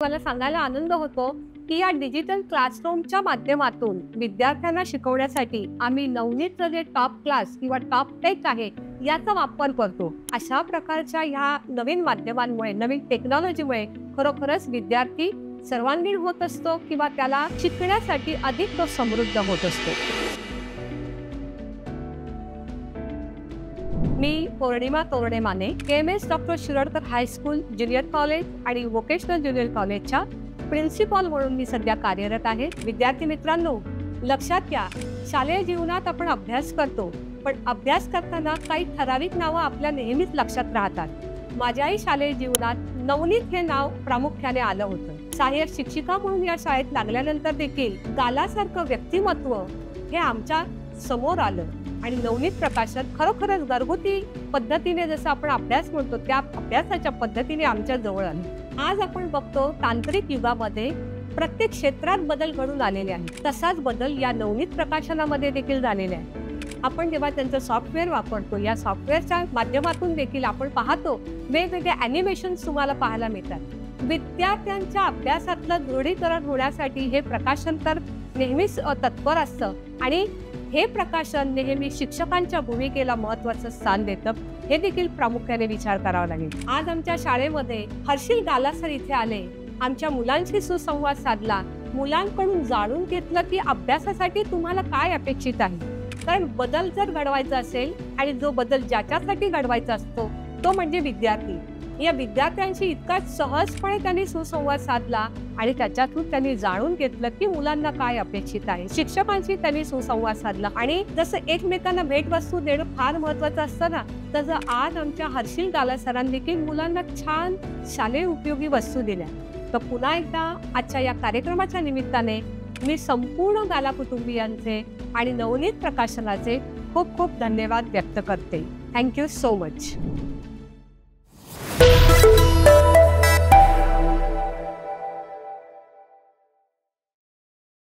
मला सांगायला आनंद होतो की या डिजिटल क्लासरूमच्या माध्यमातून विद्यार्थ्यांना शिकवण्यासाठी आम्ही नवनीतचं जे टॉप क्लास किंवा टॉप टेक आहे याचा वापर करतो। अशा प्रकारच्या ह्या नवीन माध्यमांमुळे, नवीन टेक्नॉलॉजीमुळे खरोखरच विद्यार्थी सर्वांगीण होत असतो किंवा त्याला शिकण्यासाठी अधिक तो समृद्ध होत असतो। मी Pournima Torane Mane, KMS doctor Shiradkar high school junior college आणि व्होकेशनल ज्युनियर कॉलेजच्या प्रिन्सिपल म्हणून मी सध्या कार्यरत आहे। विद्यार्थी मित्रांनो, लक्षात घ्या, शालेय जीवनात आपण अभ्यास करतो, पण अभ्यास करताना काही ठराविक नावं आपल्या नेहमीच लक्षात राहतात। माझ्याही शालेय जीवनात नवनीत हे नाव प्रामुख्याने आलं होतं। सहाय्यक शिक्षिका म्हणून या शाळेत लागल्यानंतर देखील गालासारखं व्यक्तिमत्व हे आमच्या समोर आलं आणि नवनीत प्रकाशन खरोखरच घरगुती पद्धतीने जसं आपण अभ्यास म्हणतो त्या अभ्यासाच्या पद्धतीने आमच्या जवळ आलं। आज आपण बघतो तांत्रिक युगामध्ये प्रत्येक क्षेत्रात बदल घडून आलेले आहेत, तसाच बदल या नवनीत प्रकाशनामध्ये देखील झालेले आहे। आपण जेव्हा त्यांचं सॉफ्टवेअर वापरतो, या सॉफ्टवेअरच्या माध्यमातून देखील आपण पाहतो वेगवेगळे ॲनिमेशन्स तुम्हाला पाहायला मिळतात। विद्यार्थ्यांच्या अभ्यासातलं दृढीकरण होण्यासाठी हे प्रकाशन तर नेहमीच तत्पर असतं आणि हे प्रकाशन नेहमी शिक्षकांच्या भूमिकेला महत्त्वाचं स्थान देतं, हे देखील प्रामुख्याने विचार करावा लागेल। आज आमच्या शाळेमध्ये हर्षिल गालासर इथे आले, आमच्या मुलांशी सुसंवाद साधला, मुलांकडून जाणून घेतलं की अभ्यासासाठी तुम्हाला काय अपेक्षित आहे। कारण बदल जर घडवायचा असेल आणि जो बदल ज्याच्यासाठी घडवायचा असतो तो म्हणजे विद्यार्थी, या विद्यार्थ्यांशी इतका सहजपणे त्यांनी सुसंवाद साधला आणि त्याच्यातून त्यांनी जाणून घेतलं की मुलांना काय अपेक्षित आहे। शिक्षकांशी त्यांनी सुसंवाद साधला आणि जसं एकमेकांना भेटवस्तू देणं फार महत्त्वाचं असतं ना, तसं आज आमच्या हर्षिल गालासरांनी देखील मुलांना छान शालेय उपयोगी वस्तू दिल्या। तर पुन्हा एकदा आजच्या या कार्यक्रमाच्या निमित्ताने मी संपूर्ण गाला कुटुंबियांचे आणि नवनीत प्रकाशनाचे खूप खूप धन्यवाद व्यक्त करते। Thank you so much.